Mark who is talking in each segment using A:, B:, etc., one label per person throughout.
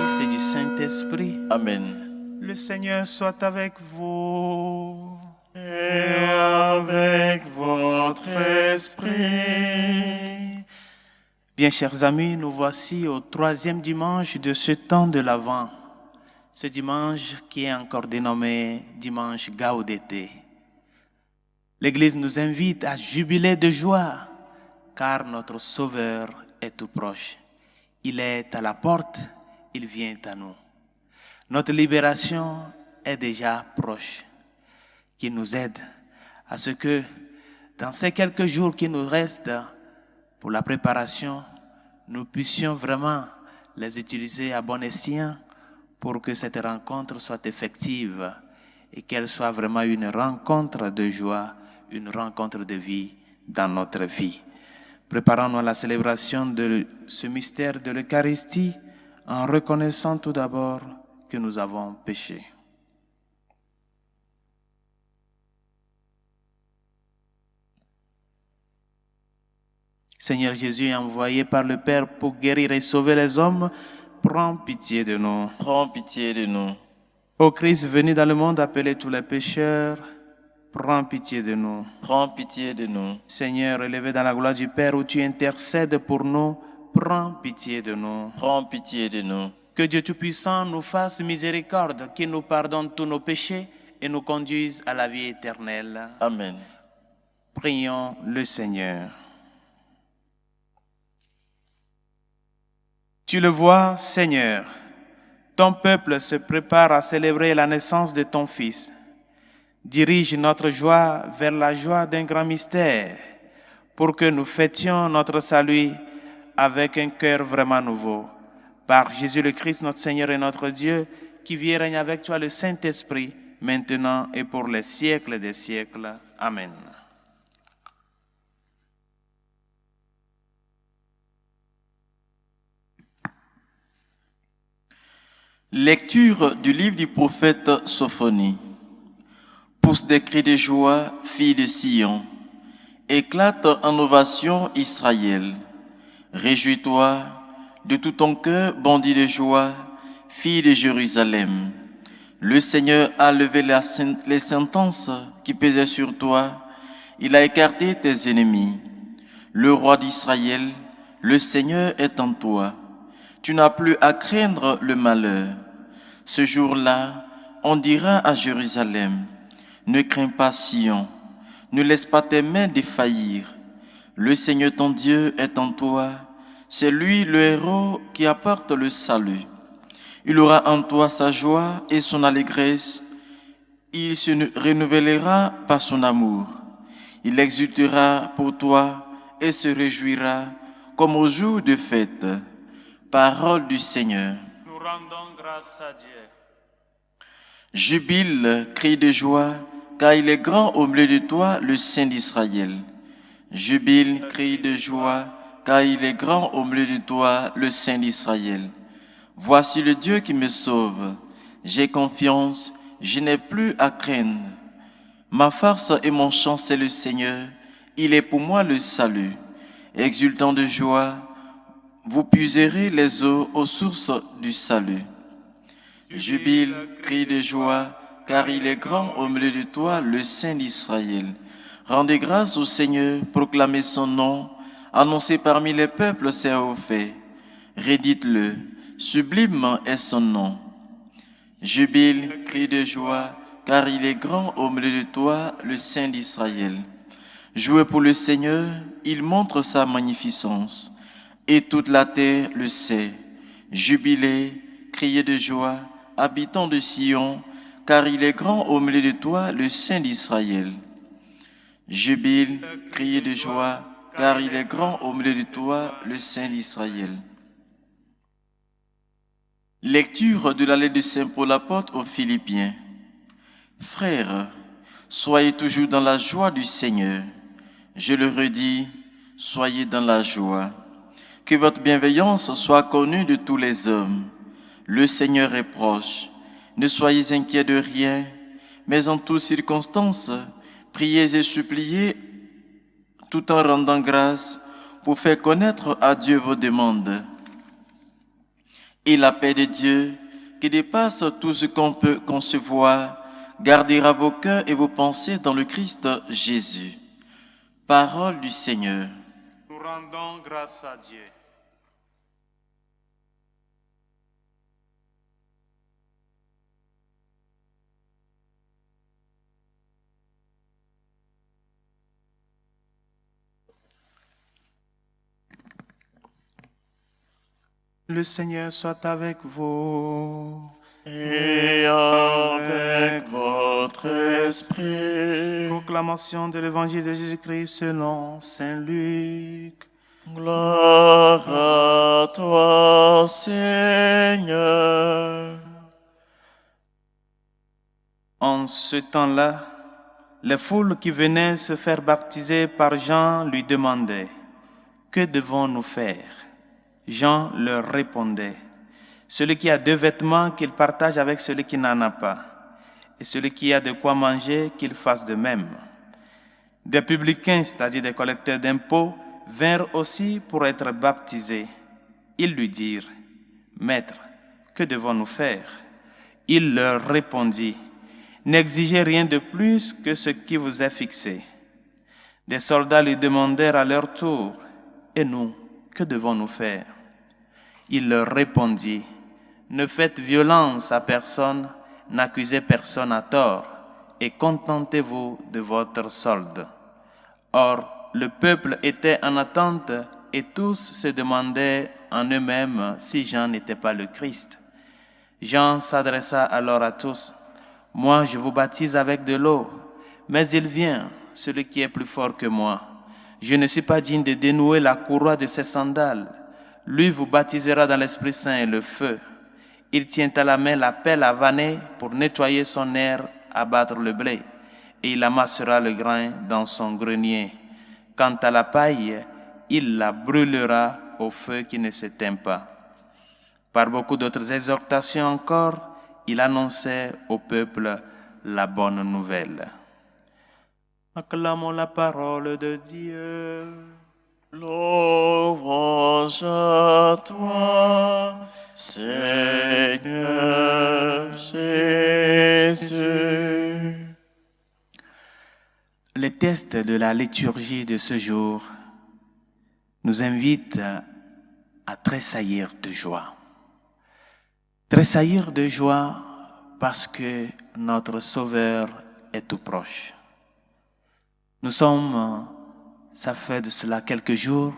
A: Fils et du Saint-Esprit.
B: Amen.
A: Le Seigneur soit avec vous.
B: Et avec votre esprit.
A: Bien, chers amis, nous voici au 3e dimanche de ce temps de l'Avent. Ce dimanche qui est encore dénommé dimanche Gaudete. L'Église nous invite à jubiler de joie, car notre Sauveur est tout proche. Il est à la porte, il vient à nous. Notre libération est déjà proche. Qu'il nous aide à ce que, dans ces quelques jours qui nous restent pour la préparation, nous puissions vraiment les utiliser à bon escient pour que cette rencontre soit effective et qu'elle soit vraiment une rencontre de joie, une rencontre de vie dans notre vie. Préparons-nous à la célébration de ce mystère de l'Eucharistie en reconnaissant tout d'abord que nous avons péché. Seigneur Jésus, envoyé par le Père pour guérir et sauver les hommes, prends pitié de nous.
B: Prends pitié de nous.
A: Ô Christ venu dans le monde appeler tous les pécheurs, prends pitié de nous.
B: Prends pitié de nous.
A: Seigneur, élevé dans la gloire du Père où tu intercèdes pour nous, prends pitié de nous.
B: Prends pitié de nous.
A: Que Dieu Tout-Puissant nous fasse miséricorde, qu'il nous pardonne tous nos péchés et nous conduise à la vie éternelle.
B: Amen.
A: Prions le Seigneur. Tu le vois, Seigneur, ton peuple se prépare à célébrer la naissance de ton Fils. Dirige notre joie vers la joie d'un grand mystère, pour que nous fêtions notre salut avec un cœur vraiment nouveau. Par Jésus le Christ, notre Seigneur et notre Dieu, qui vit et règne avec toi le Saint-Esprit, maintenant et pour les siècles des siècles. Amen.
B: Lecture du livre du prophète Sophonie. Pousse des cris de joie, fille de Sion. Éclate en ovation, Israël. Réjouis-toi de tout ton cœur, bondis de joie, fille de Jérusalem. Le Seigneur a levé les sentences qui pesaient sur toi. Il a écarté tes ennemis. Le roi d'Israël, le Seigneur est en toi. Tu n'as plus à craindre le malheur. Ce jour-là, on dira à Jérusalem, ne crains pas Sion, ne laisse pas tes mains défaillir. Le Seigneur ton Dieu est en toi, c'est lui le héros qui apporte le salut. Il aura en toi sa joie et son allégresse, il se renouvellera par son amour. Il exultera pour toi et se réjouira comme au jour de fête. Parole du Seigneur.
A: Nous rendons grâce à Dieu.
B: Jubile, crie de joie, car il est grand au milieu de toi, le Saint d'Israël. Jubile, crie de joie, car il est grand au milieu de toi, le Saint d'Israël. Voici le Dieu qui me sauve. J'ai confiance, je n'ai plus à craindre. Ma force et mon chant, c'est le Seigneur. Il est pour moi le salut. Exultant de joie, vous puiserez les eaux aux sources du salut. Jubile, crie de joie, car il est grand au milieu de toi, le Saint d'Israël. Rendez grâce au Seigneur, proclamez son nom, annoncez parmi les peuples ses hauts faits. Rédites-le, sublime est son nom. Jubile, crie de joie, car il est grand au milieu de toi, le Saint d'Israël. Jouez pour le Seigneur, il montre sa magnificence. Et toute la terre le sait. Jubilez, criez de joie, habitants de Sion, car il est grand au milieu de toi, le Saint d'Israël. Jubile, criez de joie, car il est grand au milieu de toi, le Saint d'Israël. Lecture de la lettre de Saint Paul apôtre aux Philippiens. Frères, soyez toujours dans la joie du Seigneur. Je le redis, soyez dans la joie. Que votre bienveillance soit connue de tous les hommes. Le Seigneur est proche. Ne soyez inquiets de rien, mais en toutes circonstances, priez et suppliez tout en rendant grâce pour faire connaître à Dieu vos demandes. Et la paix de Dieu, qui dépasse tout ce qu'on peut concevoir, gardera vos cœurs et vos pensées dans le Christ Jésus. Parole du Seigneur.
A: Nous rendons grâce à Dieu. Le Seigneur soit avec vous.
B: Et avec votre esprit.
A: Proclamation de l'Évangile de Jésus-Christ selon Saint Luc.
B: Gloire à toi, Seigneur.
A: En ce temps-là, les foules qui venaient se faire baptiser par Jean lui demandaient « Que devons-nous faire ?» Jean leur répondait « Celui qui a 2 vêtements, qu'il partage avec celui qui n'en a pas, et celui qui a de quoi manger, qu'il fasse de même. » Des publicains, c'est-à-dire des collecteurs d'impôts, vinrent aussi pour être baptisés. Ils lui dirent « Maître, que devons-nous faire ?» Il leur répondit « N'exigez rien de plus que ce qui vous est fixé. » Des soldats lui demandèrent à leur tour « Et nous, que devons-nous faire ?» Il leur répondit « Ne faites violence à personne, n'accusez personne à tort, et contentez-vous de votre solde. » Or, le peuple était en attente, et tous se demandaient en eux-mêmes si Jean n'était pas le Christ. Jean s'adressa alors à tous. « Moi, je vous baptise avec de l'eau, mais il vient, celui qui est plus fort que moi. Je ne suis pas digne de dénouer la courroie de ses sandales. Lui vous baptisera dans l'Esprit Saint et le feu. Il tient à la main la pelle à vanner pour nettoyer son aire, abattre le blé, et il amassera le grain dans son grenier. Quant à la paille, il la brûlera au feu qui ne s'éteint pas. » Par beaucoup d'autres exhortations encore, il annonçait au peuple la bonne nouvelle. Acclamons la parole de Dieu.
B: Louange à toi, Seigneur Jésus.
A: Le texte de la liturgie de ce jour nous invite à tressaillir de joie. Tressaillir de joie parce que notre Sauveur est tout proche. Nous sommes, ça fait de cela quelques jours,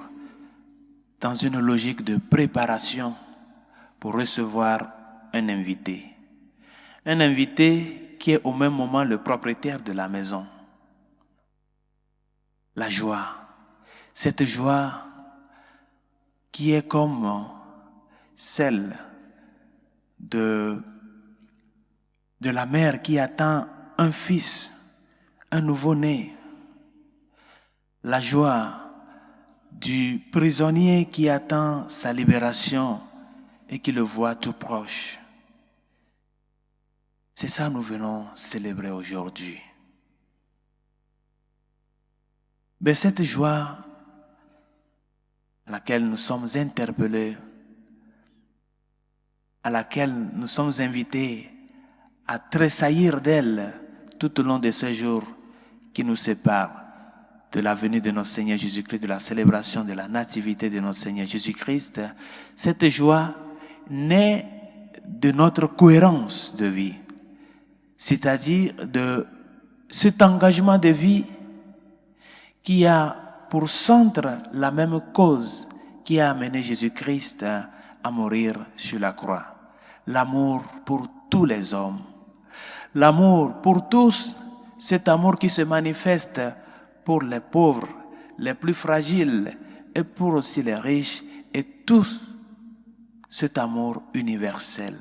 A: dans une logique de préparation pour recevoir un invité. Un invité qui est au même moment le propriétaire de la maison. La joie, cette joie qui est comme celle de la mère qui attend un fils, un nouveau-né. La joie du prisonnier qui attend sa libération et qui le voit tout proche. C'est ça que nous venons célébrer aujourd'hui. Mais cette joie à laquelle nous sommes interpellés, à laquelle nous sommes invités à tressaillir d'elle tout au long de ces jours qui nous séparent de la venue de notre Seigneur Jésus-Christ, de la célébration de la nativité de notre Seigneur Jésus-Christ. Cette joie naît de notre cohérence de vie, c'est-à-dire de cet engagement de vie qui a pour centre la même cause qui a amené Jésus-Christ à mourir sur la croix. L'amour pour tous les hommes. L'amour pour tous, cet amour qui se manifeste pour les pauvres, les plus fragiles et pour aussi les riches et tous cet amour universel.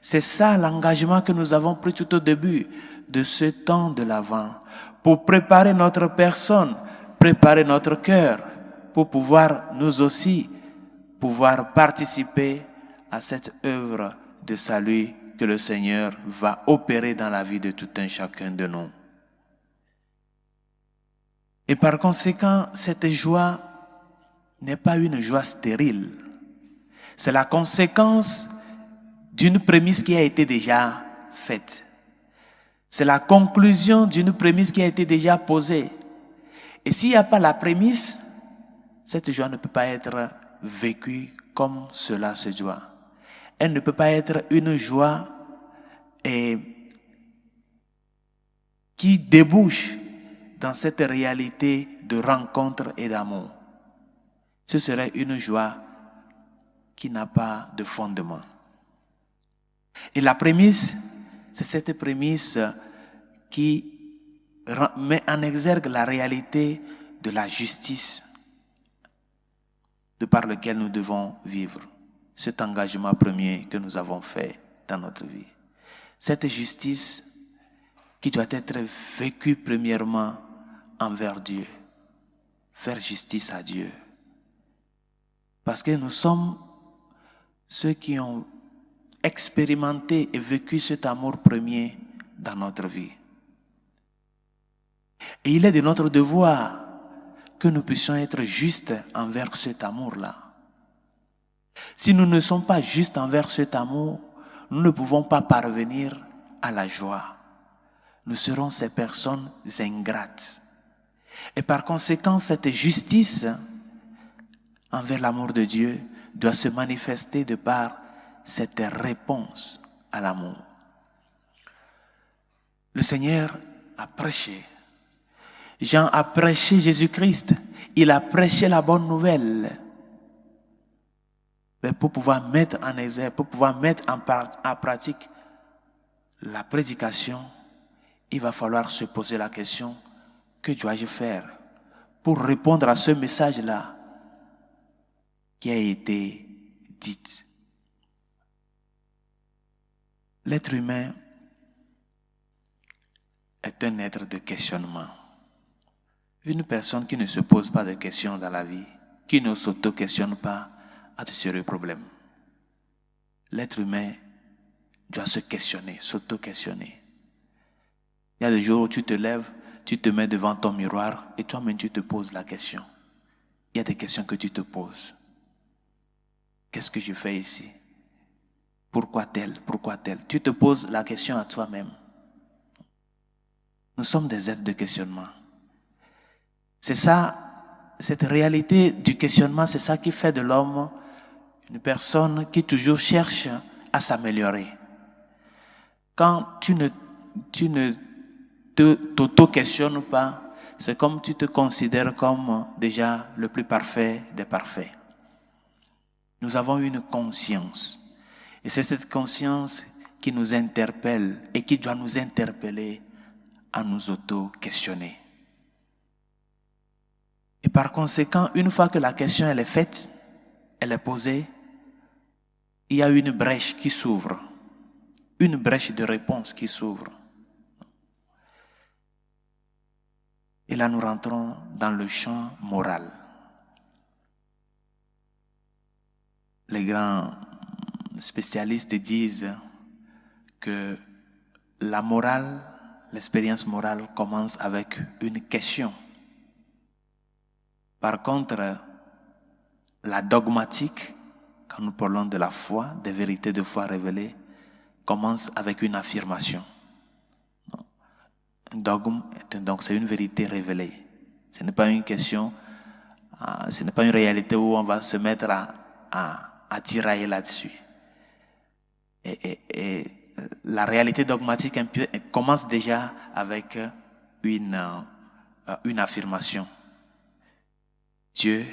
A: C'est ça l'engagement que nous avons pris tout au début de ce temps de l'Avent pour préparer notre personne, préparer notre cœur pour pouvoir nous aussi pouvoir participer à cette œuvre de salut que le Seigneur va opérer dans la vie de tout un chacun de nous. Et par conséquent, cette joie n'est pas une joie stérile. C'est la conséquence d'une prémisse qui a été déjà faite. C'est la conclusion d'une prémisse qui a été déjà posée. Et s'il n'y a pas la prémisse, cette joie ne peut pas être vécue comme cela se doit. Elle ne peut pas être une joie qui débouche dans cette réalité de rencontre et d'amour. Ce serait une joie qui n'a pas de fondement. Et la prémisse, c'est cette prémisse qui met en exergue la réalité de la justice de par lequel nous devons vivre. Cet engagement premier que nous avons fait dans notre vie. Cette justice qui doit être vécue premièrement envers Dieu. Faire justice à Dieu. Parce que nous sommes ceux qui ont expérimenté et vécu cet amour premier dans notre vie. Et il est de notre devoir que nous puissions être justes envers cet amour-là. Si nous ne sommes pas justes envers cet amour, nous ne pouvons pas parvenir à la joie. Nous serons ces personnes ingrates. Et par conséquent, cette justice envers l'amour de Dieu doit se manifester de par cette réponse à l'amour. Le Seigneur a prêché. Jean a prêché Jésus-Christ. Il a prêché la bonne nouvelle. Mais pour pouvoir mettre en exergue, pour pouvoir mettre en pratique la prédication, il va falloir se poser la question, que dois-je faire pour répondre à ce message-là qui a été dit? L'être humain est un être de questionnement. Une personne qui ne se pose pas de questions dans la vie, qui ne s'auto-questionne pas, a de sérieux problèmes. L'être humain doit se questionner, s'auto-questionner. Il y a des jours où tu te lèves, tu te mets devant ton miroir et toi-même tu te poses la question. Il y a des questions que tu te poses. Qu'est-ce que je fais ici? Pourquoi tel? Pourquoi tel? Tu te poses la question à toi-même. Nous sommes des êtres de questionnement. C'est ça, cette réalité du questionnement, c'est ça qui fait de l'homme une personne qui toujours cherche à s'améliorer. Quand tu ne t'auto-questionnes pas, c'est comme tu te considères comme déjà le plus parfait des parfaits. Nous avons une conscience. Et c'est cette conscience qui nous interpelle et qui doit nous interpeller à nous auto-questionner. Et par conséquent, une fois que la question elle est faite, elle est posée, il y a une brèche qui s'ouvre. Une brèche de réponse qui s'ouvre. Et là, nous rentrons dans le champ moral. Les grands spécialistes disent que la morale, l'expérience morale commence avec une question. Par contre, la dogmatique, quand nous parlons de la foi, des vérités de foi révélées, commence avec une affirmation. Un dogme, donc c'est une vérité révélée. Ce n'est pas une question, ce n'est pas une réalité où on va se mettre à tirailler là-dessus. Et la réalité dogmatique commence déjà avec une affirmation. Dieu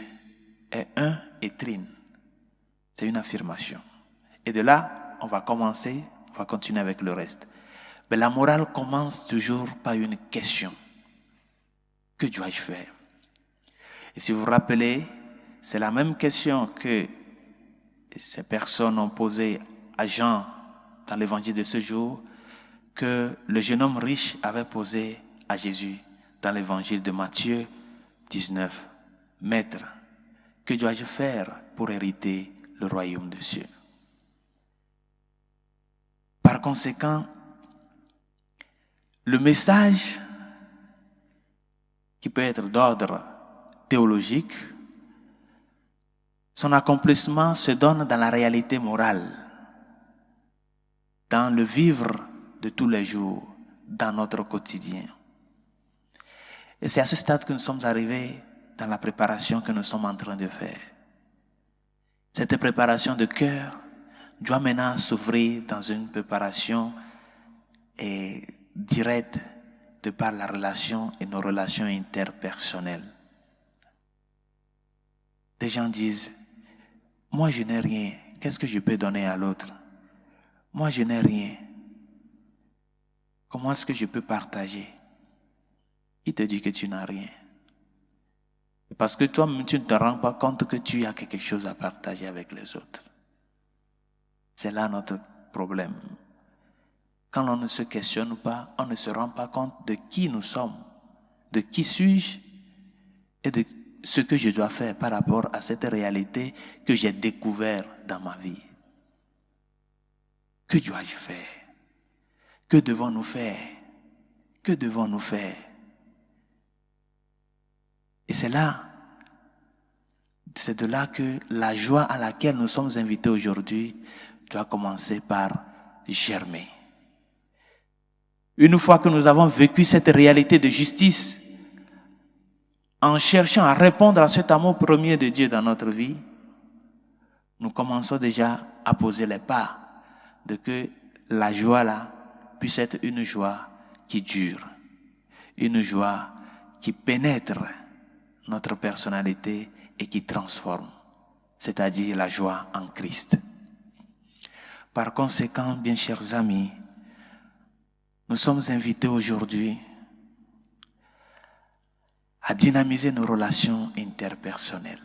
A: est un et trine. C'est une affirmation. Et de là, on va continuer avec le reste. Mais la morale commence toujours par une question. Que dois-je faire? Et si vous vous rappelez, c'est la même question que ces personnes ont posée à Jean dans l'évangile de ce jour, que le jeune homme riche avait posée à Jésus dans l'évangile de Matthieu 19. Maître, que dois-je faire pour hériter le royaume des cieux? Par conséquent, le message qui peut être d'ordre théologique, son accomplissement se donne dans la réalité morale. dans le vivre de tous les jours, dans notre quotidien. Et c'est à ce stade que nous sommes arrivés dans la préparation que nous sommes en train de faire. Cette préparation de cœur doit maintenant s'ouvrir dans une préparation directe de par la relation et nos relations interpersonnelles. Des gens disent, moi je n'ai rien, qu'est-ce que je peux donner à l'autre? Moi je n'ai rien. Comment est-ce que je peux partager? Qui te dit que tu n'as rien? C'est parce que toi-même tu ne te rends pas compte que tu as quelque chose à partager avec les autres. C'est là notre problème. Quand on ne se questionne pas, on ne se rend pas compte de qui nous sommes, de qui suis-je et de ce que je dois faire par rapport à cette réalité que j'ai découvert dans ma vie. Que dois-je faire? Que devons-nous faire? Que devons-nous faire? Et c'est de là que la joie à laquelle nous sommes invités aujourd'hui doit commencer par germer. Une fois que nous avons vécu cette réalité de justice, en cherchant à répondre à cet amour premier de Dieu dans notre vie, nous commençons déjà à poser les pas de que la joie là puisse être une joie qui dure, une joie qui pénètre notre personnalité et qui transforme, c'est-à-dire la joie en Christ. Par conséquent, bien chers amis, nous sommes invités aujourd'hui à dynamiser nos relations interpersonnelles.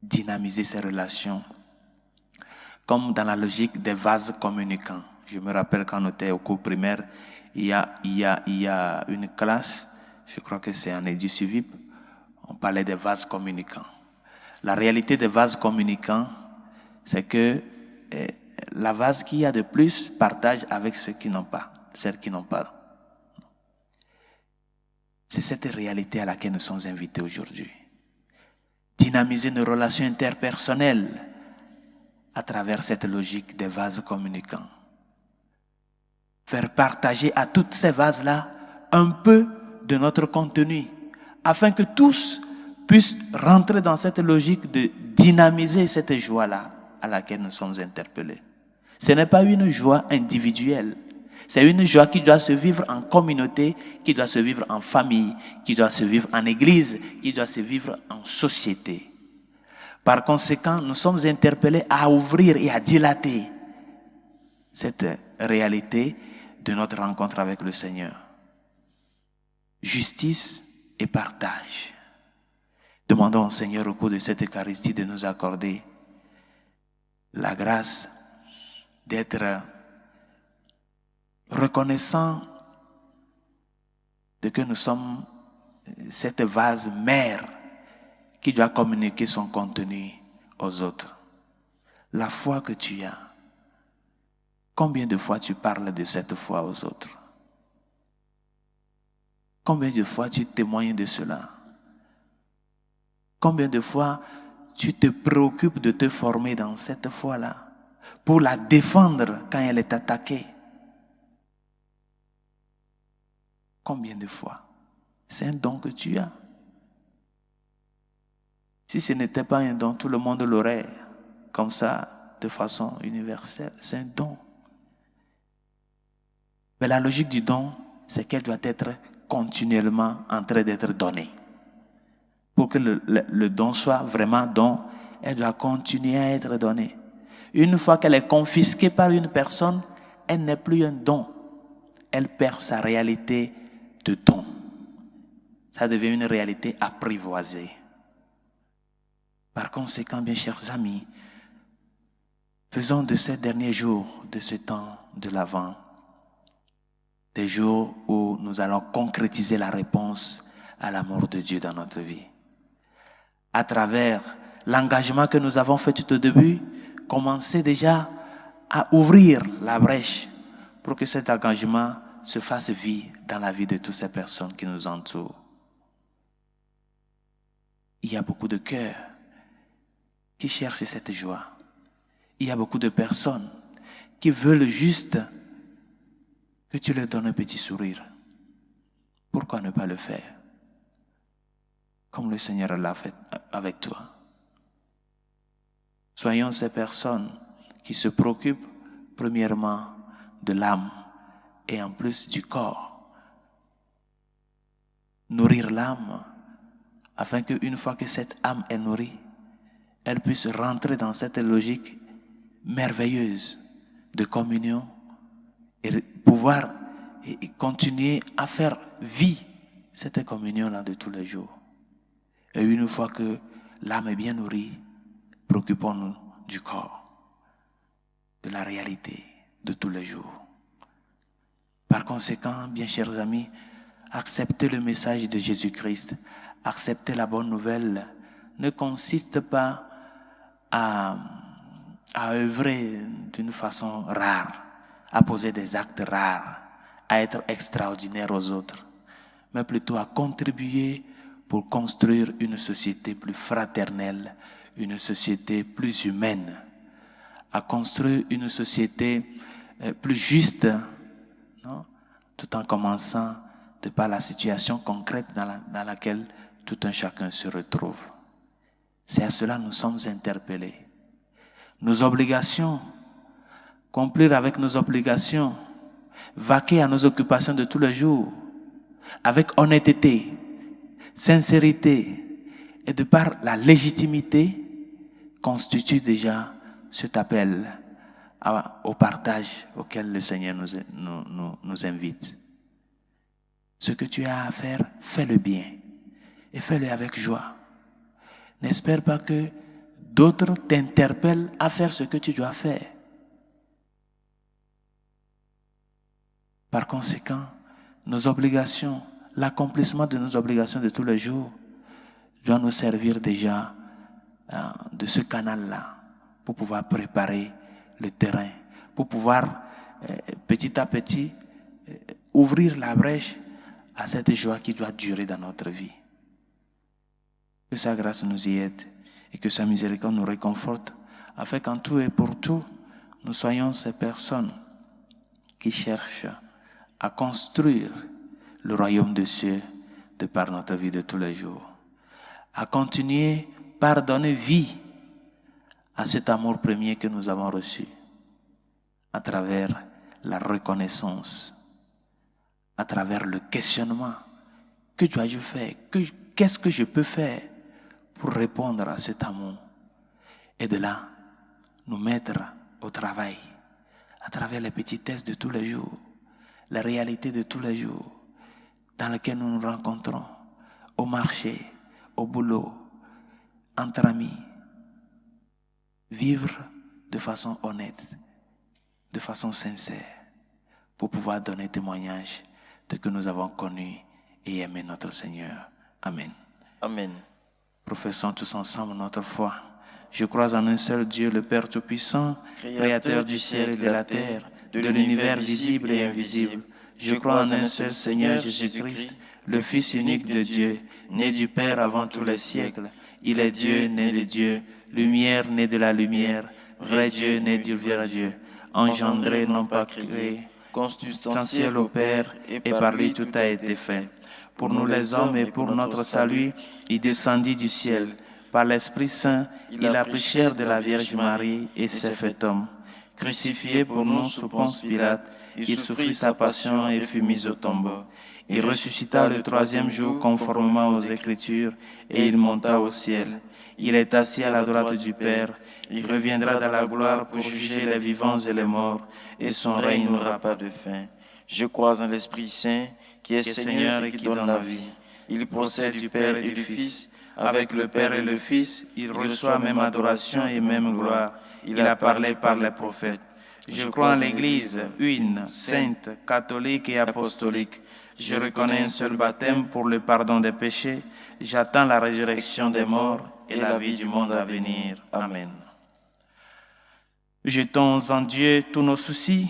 A: Dynamiser ces relations comme dans la logique des vases communicants. Je me rappelle quand on était au cours primaire, il y a une classe, je crois que c'est en EduCivip, on parlait des vases communicants. La réalité des vases communicants, c'est que la vase qui a de plus partage avec ceux qui n'ont pas, celles qui n'ont pas. C'est cette réalité à laquelle nous sommes invités aujourd'hui. Dynamiser nos relations interpersonnelles à travers cette logique des vases communicants. Faire partager à toutes ces vases-là un peu de notre contenu, afin que tous puissent rentrer dans cette logique de dynamiser cette joie-là à laquelle nous sommes interpellés. Ce n'est pas une joie individuelle. C'est une joie qui doit se vivre en communauté, qui doit se vivre en famille, qui doit se vivre en église, qui doit se vivre en société. Par conséquent, nous sommes interpellés à ouvrir et à dilater cette réalité de notre rencontre avec le Seigneur. Justice et partage. Demandons au Seigneur au cours de cette Eucharistie de nous accorder la grâce d'être reconnaissant de que nous sommes cette vase mère qui doit communiquer son contenu aux autres. La foi que tu as, combien de fois tu parles de cette foi aux autres? Combien de fois tu témoignes de cela? Combien de fois tu te préoccupes de te former dans cette foi-là pour la défendre quand elle est attaquée? Combien de fois? C'est un don que tu as. Si ce n'était pas un don, tout le monde l'aurait comme ça, de façon universelle. C'est un don. Mais la logique du don, c'est qu'elle doit être continuellement en train d'être donnée. Pour que le don soit vraiment don, elle doit continuer à être donnée. Une fois qu'elle est confisquée par une personne, elle n'est plus un don. Elle perd sa réalité de don. Ça devient une réalité apprivoisée. Par conséquent, bien chers amis, faisons de ces derniers jours, de ce temps de l'Avent, des jours où nous allons concrétiser la réponse à l'amour de Dieu dans notre vie. À travers l'engagement que nous avons fait tout au début, commencez déjà à ouvrir la brèche pour que cet engagement se fasse vie dans la vie de toutes ces personnes qui nous entourent. Il y a beaucoup de cœurs qui cherchent cette joie. Il y a beaucoup de personnes qui veulent juste que tu leur donnes un petit sourire. Pourquoi ne pas le faire? Comme le Seigneur l'a fait avec toi. Soyons ces personnes qui se préoccupent premièrement de l'âme et en plus du corps. Nourrir l'âme afin qu'une fois que cette âme est nourrie, elle puisse rentrer dans cette logique merveilleuse de communion et pouvoir continuer à faire vie cette communion-là de tous les jours. Et une fois que l'âme est bien nourrie, préoccupons-nous du corps, de la réalité de tous les jours. Par conséquent, bien chers amis, accepter le message de Jésus-Christ, accepter la bonne nouvelle, ne consiste pas à œuvrer d'une façon rare, à poser des actes rares, à être extraordinaire aux autres, mais plutôt à contribuer pour construire une société plus fraternelle, une société plus humaine, à construire une société plus juste, non? Tout en commençant de par la situation concrète dans laquelle tout un chacun se retrouve. C'est à cela que nous sommes interpellés. Nos obligations, accomplir avec nos obligations, vaquer à nos occupations de tous les jours, avec honnêteté, sincérité et de par la légitimité, constitue déjà cet appel au partage auquel le Seigneur nous invite. Ce que tu as à faire, fais-le bien et fais-le avec joie. N'espère pas que d'autres t'interpellent à faire ce que tu dois faire. Par conséquent, nos obligations, l'accomplissement de nos obligations de tous les jours doit nous servir déjà de ce canal-là pour pouvoir préparer le terrain, pour pouvoir petit à petit ouvrir la brèche à cette joie qui doit durer dans notre vie. Que sa grâce nous y aide et que sa miséricorde nous réconforte, afin qu'en tout et pour tout, nous soyons ces personnes qui cherchent à construire le royaume des cieux de par notre vie de tous les jours, à continuer par donner vie à cet amour premier que nous avons reçu, à travers la reconnaissance, à travers le questionnement. Que dois-je faire? Qu'est-ce que je peux faire pour répondre à cet amour? Et de là, nous mettre au travail, à travers les petitesses de tous les jours, la réalité de tous les jours, dans lesquels nous nous rencontrons, au marché, au boulot, entre amis. Vivre de façon honnête, de façon sincère, pour pouvoir donner témoignage de que nous avons connu et aimé notre Seigneur. Amen.
B: Amen.
A: Professons tous ensemble notre foi. Je crois en un seul Dieu, le Père Tout-Puissant, Créateur du ciel et de la terre, de l'univers visible et invisible. Je crois en un seul Seigneur Jésus-Christ, le Fils unique de Dieu, né du Père avant tous les siècles. Il est Dieu, né de Dieu, lumière, né de la lumière, vrai Dieu, né du vrai Dieu, engendré, non pas créé, consubstantiel au Père, et par lui tout a été fait. Pour nous les hommes et pour notre salut, il descendit du ciel. Par l'Esprit Saint, il a pris chair de la Vierge Marie et s'est fait homme. Crucifié pour nous sous Ponce Pilate, il souffrit sa passion et fut mis au tombeau. Il ressuscita le troisième jour conformément aux Écritures et il monta au ciel. Il est assis à la droite du Père. Il reviendra dans la gloire pour juger les vivants et les morts, et son règne n'aura pas de fin.
B: Je crois en l'Esprit Saint, qui est Seigneur et qui donne la vie. Il procède du Père et du Fils.
A: Avec le Père et le Fils, il reçoit même adoration et même gloire. Il a parlé par les prophètes. Je crois en l'Église, une, sainte, catholique et apostolique. Je reconnais un seul baptême pour le pardon des péchés. J'attends la résurrection des morts et la vie du monde à venir. Amen. Jetons en Dieu tous nos soucis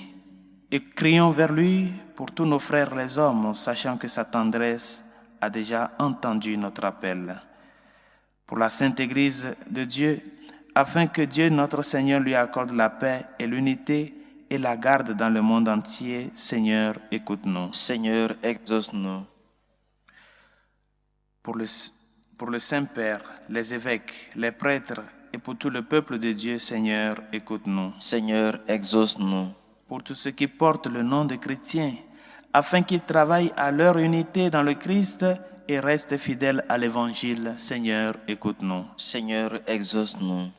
A: et crions vers lui pour tous nos frères les hommes, sachant que sa tendresse a déjà entendu notre appel. Pour la Sainte Église de Dieu, afin que Dieu notre Seigneur lui accorde la paix et l'unité et la garde dans le monde entier. Seigneur, écoute-nous.
B: Seigneur, exauce-nous.
A: Pour le Saint-Père, les évêques, les prêtres et pour tout le peuple de Dieu, Seigneur, écoute-nous.
B: Seigneur, exauce-nous.
A: Pour tous ceux qui portent le nom de chrétiens, afin qu'ils travaillent à leur unité dans le Christ et restent fidèles à l'Évangile, Seigneur, écoute-nous.
B: Seigneur, exauce-nous.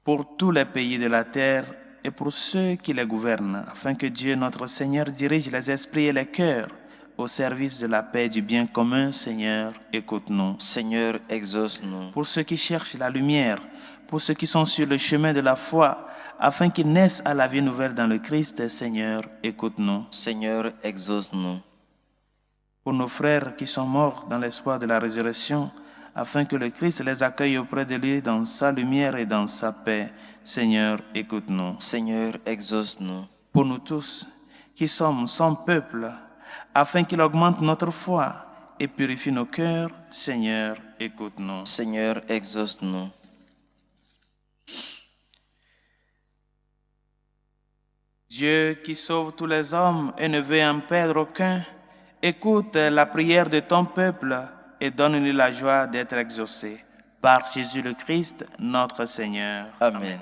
A: Pour tous les pays de la terre et pour ceux qui les gouvernent, afin que Dieu, notre Seigneur, dirige les esprits et les cœurs au service de la paix et du bien commun, Seigneur, écoute-nous.
B: Seigneur, exauce-nous.
A: Pour ceux qui cherchent la lumière, pour ceux qui sont sur le chemin de la foi, afin qu'ils naissent à la vie nouvelle dans le Christ, Seigneur, écoute-nous.
B: Seigneur, exauce-nous.
A: Pour nos frères qui sont morts dans l'espoir de la résurrection, afin que le Christ les accueille auprès de lui dans sa lumière et dans sa paix, Seigneur, écoute-nous.
B: Seigneur, exauce-nous.
A: Pour nous tous qui sommes son peuple, afin qu'il augmente notre foi et purifie nos cœurs, Seigneur, écoute-nous.
B: Seigneur, exauce-nous.
A: Dieu qui sauve tous les hommes et ne veut en perdre aucun, écoute la prière de ton peuple et donne-lui la joie d'être exaucé. Par Jésus le Christ, notre Seigneur.
B: Amen.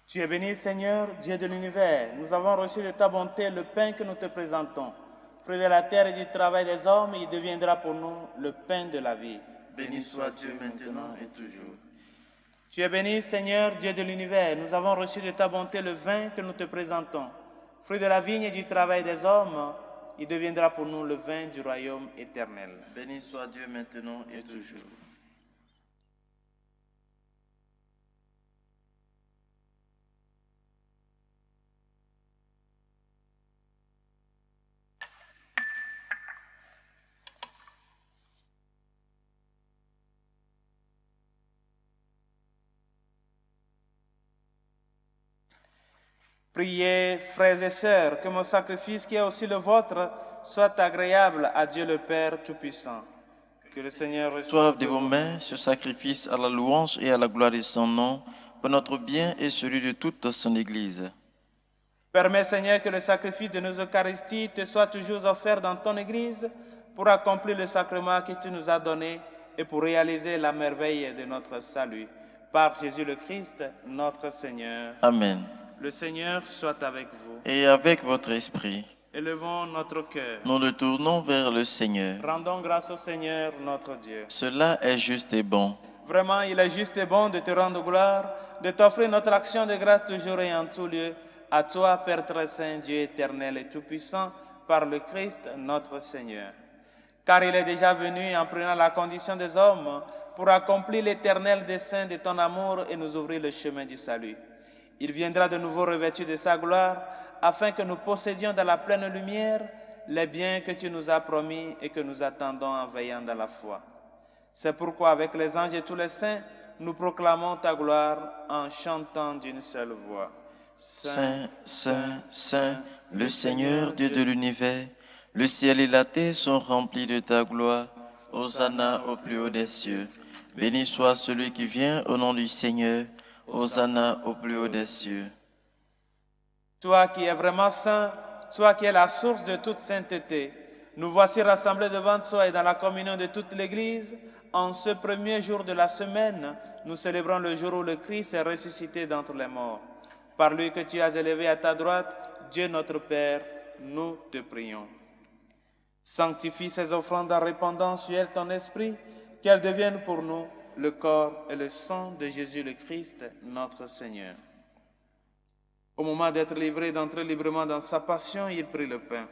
A: Tu es béni, Seigneur, Dieu de l'univers. Nous avons reçu de ta bonté le pain que nous te présentons. Fruit de la terre et du travail des hommes, il deviendra pour nous le pain de la vie.
B: Béni soit Dieu maintenant et toujours.
A: Tu es béni, Seigneur, Dieu de l'univers. Nous avons reçu de ta bonté le vin que nous te présentons. Fruit de la vigne et du travail des hommes, il deviendra pour nous le vin du royaume éternel.
B: Béni soit Dieu maintenant et toujours.
A: Priez, frères et sœurs, que mon sacrifice, qui est aussi le vôtre, soit agréable à Dieu le Père Tout-Puissant. Que le Seigneur
B: reçoive de vos mains ce sacrifice à la louange et à la gloire de son nom, pour notre bien et celui de toute son Église.
A: Permets, Seigneur, que le sacrifice de nos Eucharisties te soit toujours offert dans ton Église, pour accomplir le sacrement que tu nous as donné et pour réaliser la merveille de notre salut. Par Jésus le Christ, notre Seigneur.
B: Amen.
A: Le Seigneur soit avec vous.
B: Et avec votre esprit.
A: Élevons notre cœur.
B: Nous le tournons vers le Seigneur.
A: Rendons grâce au Seigneur, notre Dieu.
B: Cela est juste et bon.
A: Vraiment, il est juste et bon de te rendre gloire, de t'offrir notre action de grâce toujours et en tout lieu. À toi, Père très saint, Dieu éternel et tout-puissant, par le Christ, notre Seigneur. Car il est déjà venu en prenant la condition des hommes pour accomplir l'éternel dessein de ton amour et nous ouvrir le chemin du salut. Il viendra de nouveau revêtu de sa gloire, afin que nous possédions dans la pleine lumière les biens que tu nous as promis et que nous attendons en veillant dans la foi. C'est pourquoi, avec les anges et tous les saints, nous proclamons ta gloire en chantant d'une seule voix.
B: Saint, Saint, Saint, le Seigneur Dieu de l'univers, le ciel et la terre sont remplis de ta gloire. Hosanna au plus haut des cieux. Béni soit celui qui vient au nom du Seigneur. Hosanna au plus haut des cieux.
A: Toi qui es vraiment saint, toi qui es la source de toute sainteté, nous voici rassemblés devant toi et dans la communion de toute l'Église, En ce premier jour de la semaine, nous célébrons le jour où le Christ est ressuscité d'entre les morts. Par lui que tu as élevé à ta droite, Dieu notre Père, nous te prions. Sanctifie ces offrandes en répandant sur elles ton esprit, qu'elles deviennent pour nous le corps et le sang de Jésus le Christ, notre Seigneur. Au moment d'être livré, d'entrer librement dans sa passion, il prit le pain.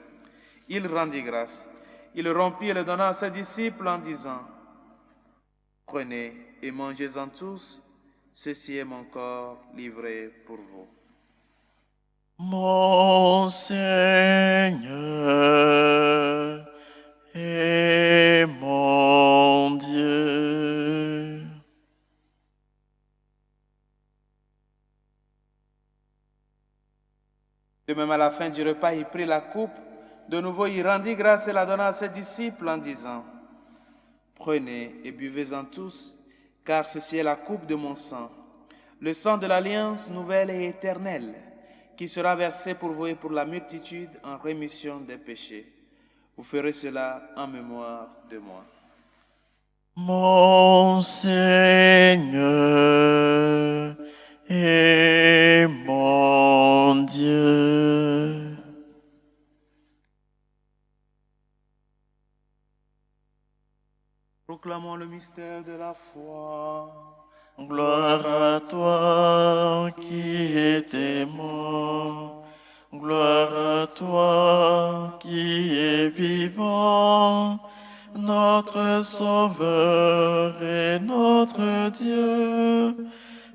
A: Il rendit grâce. Il le rompit et le donna à ses disciples en disant, « Prenez et mangez-en tous, ceci est mon corps livré pour vous. »
B: Mon Seigneur et mon Dieu.
A: De même, à la fin du repas, il prit la coupe. De nouveau, il rendit grâce et la donna à ses disciples en disant, « Prenez et buvez-en tous, car ceci est la coupe de mon sang, le sang de l'alliance nouvelle et éternelle, qui sera versé pour vous et pour la multitude en rémission des péchés. Vous ferez cela en mémoire de moi. »
B: Mon Seigneur et mon Dieu.
A: Proclamons le mystère de la foi.
B: Gloire à toi qui étais mort. Gloire à toi qui es vivant. Notre Sauveur et notre Dieu.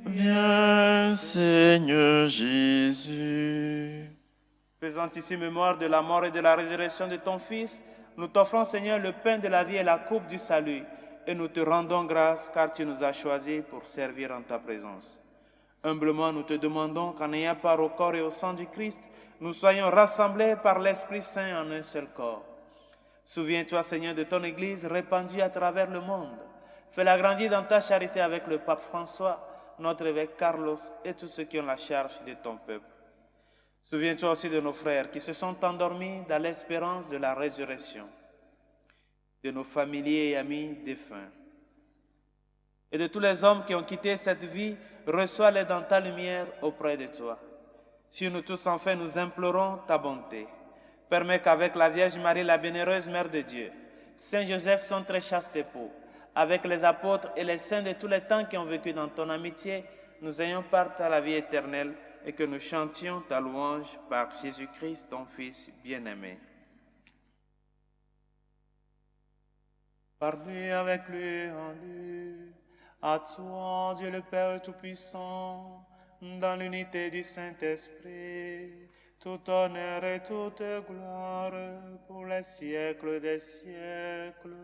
B: Viens, Seigneur Jésus.
A: Faisant ici mémoire de la mort et de la résurrection de ton Fils, nous t'offrons, Seigneur, le pain de la vie et la coupe du salut, et nous te rendons grâce car tu nous as choisis pour servir en ta présence. Humblement, nous te demandons qu'en ayant part au corps et au sang du Christ, nous soyons rassemblés par l'Esprit Saint en un seul corps. Souviens-toi, Seigneur, de ton Église répandue à travers le monde. Fais-la grandir dans ta charité avec le pape François, notre évêque Carlos et tous ceux qui ont la charge de ton peuple. Souviens-toi aussi de nos frères qui se sont endormis dans l'espérance de la résurrection, de nos familiers et amis défunts, et de tous les hommes qui ont quitté cette vie. Reçois-les dans ta lumière auprès de toi. Sur nous tous, enfin, nous implorons ta bonté. Permets qu'avec la Vierge Marie, la bienheureuse Mère de Dieu, Saint Joseph, son très chaste époux, avec les apôtres et les saints de tous les temps qui ont vécu dans ton amitié, nous ayons part à la vie éternelle et que nous chantions ta louange par Jésus-Christ, ton Fils bien-aimé. Par lui, avec lui, en lui, à toi, Dieu le Père Tout-Puissant, dans l'unité du Saint-Esprit, tout honneur et toute gloire pour les siècles des siècles.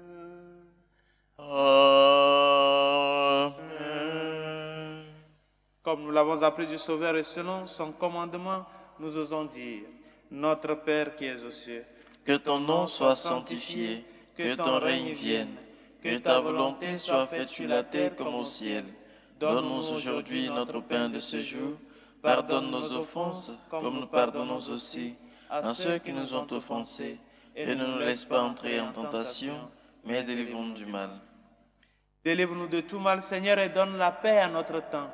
B: Amen.
A: Comme nous l'avons appris du Sauveur et selon son commandement, nous osons dire, Notre Père qui es aux cieux,
B: Que ton nom soit sanctifié, que ton règne vienne, que ta volonté soit faite sur la terre comme au ciel. Donne-nous aujourd'hui notre pain de ce jour. Pardonne nos offenses, comme nous pardonnons aussi à ceux qui nous ont offensés. Et ne nous laisse pas entrer en tentation, mais délivre-nous du mal.
A: Délivre-nous de tout mal, Seigneur, et donne la paix à notre temps.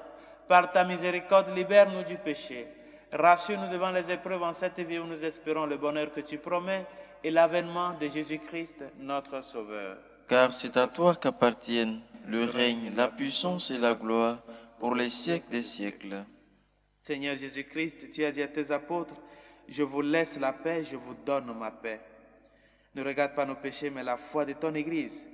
A: Par ta miséricorde, libère-nous du péché. Rassure-nous devant les épreuves en cette vie où nous espérons le bonheur que tu promets et l'avènement de Jésus-Christ, notre Sauveur.
B: Car c'est à toi qu'appartiennent le règne, la puissance et la gloire pour les siècles des siècles.
A: Seigneur Jésus-Christ, tu as dit à tes apôtres, je vous laisse la paix, je vous donne ma paix. Ne regarde pas nos péchés, mais la foi de ton Église.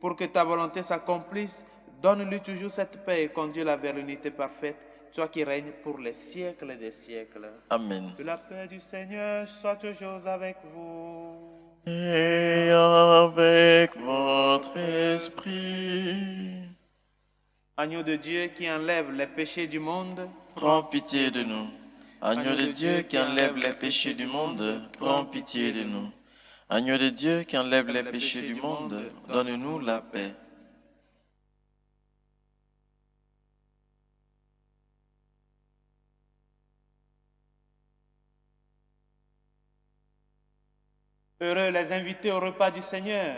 A: Pour que ta volonté s'accomplisse, donne-lui toujours cette paix et conduis-la vers l'unité parfaite, toi qui règnes pour les siècles des siècles.
B: Amen.
A: Que la paix du Seigneur soit toujours avec vous.
B: Et avec votre esprit.
A: Agneau de Dieu qui enlève les péchés du monde,
B: Prends pitié de nous. Agneau de Dieu qui enlève les péchés du monde, prends pitié de nous. Agneau de Dieu qui enlève les péchés du monde, donne-nous la paix.
A: heureux les invités au repas du Seigneur.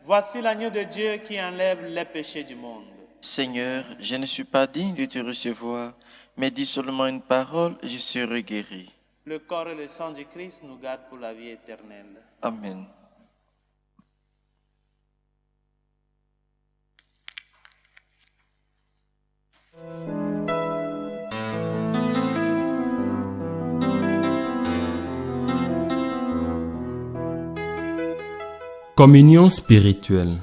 A: Voici l'agneau de Dieu qui enlève les péchés du monde.
B: Seigneur, je ne suis pas digne de te recevoir, mais dis seulement une parole et je serai guéri.
A: Le corps et le sang du Christ nous gardent pour la vie éternelle.
B: Amen.
C: Communion spirituelle.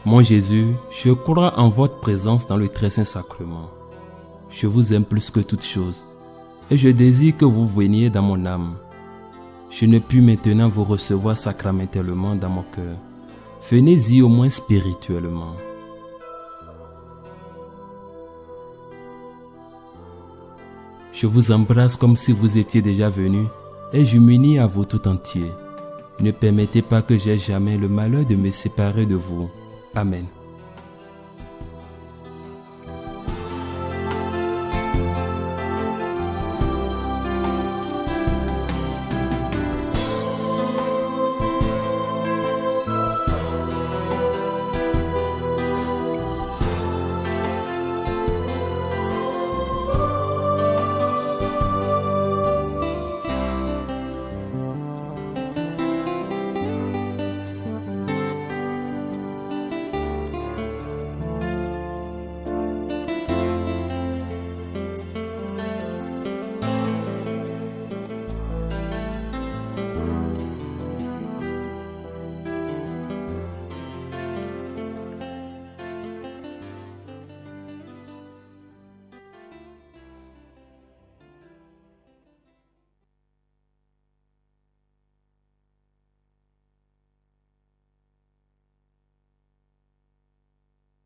C: Mon Jésus, je crois en votre présence dans le très saint sacrement. Je vous aime plus que toute chose et je désire que vous veniez dans mon âme. Je ne puis maintenant vous recevoir sacramentellement dans mon cœur. Venez-y au moins spirituellement. Je vous embrasse comme si vous étiez déjà venu et je m'unis à vous tout entier. Ne permettez pas que j'aie jamais le malheur de me séparer de vous. Amen.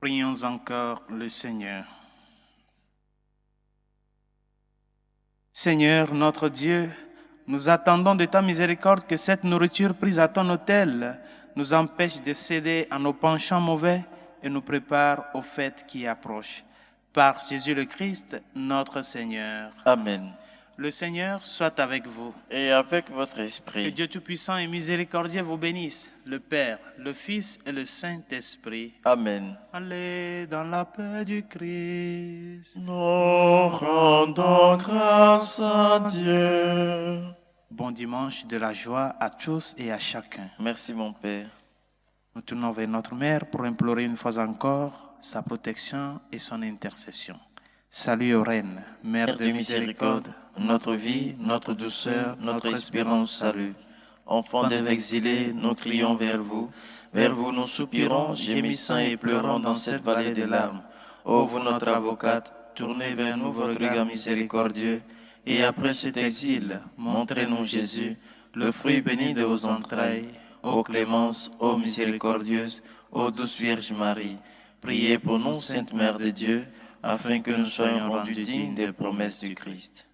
A: Prions encore le Seigneur. Seigneur, notre Dieu, nous attendons de ta miséricorde que cette nourriture prise à ton autel nous empêche de céder à nos penchants mauvais et nous prépare aux fêtes qui approchent. Par Jésus le Christ, notre Seigneur.
B: Amen.
A: Le Seigneur soit avec vous.
B: Et avec votre
A: Que
B: esprit.
A: Dieu Tout-Puissant et Miséricordieux vous bénisse, le Père, le Fils et le Saint-Esprit.
B: Amen.
A: Allez dans la paix du Christ.
B: Nous rendons grâce à Dieu.
A: Bon dimanche de la joie à tous et à chacun.
B: Merci mon Père.
A: Nous tournons vers notre Mère pour implorer une fois encore sa protection et son intercession. Salut aux reines, Mère de miséricorde,
B: notre vie, notre douceur, notre espérance, salut. Enfants d'Ève exilés, nous crions vers vous nous soupirons, gémissant et pleurant dans cette vallée de larmes. Ô vous notre avocate, tournez vers nous votre regard miséricordieux, et après cet exil, montrez-nous Jésus, le fruit béni de vos entrailles. Ô clémence, ô miséricordieuse, ô douce Vierge Marie, priez pour nous, Sainte Mère de Dieu, afin que nous soyons rendus dignes des promesses du Christ.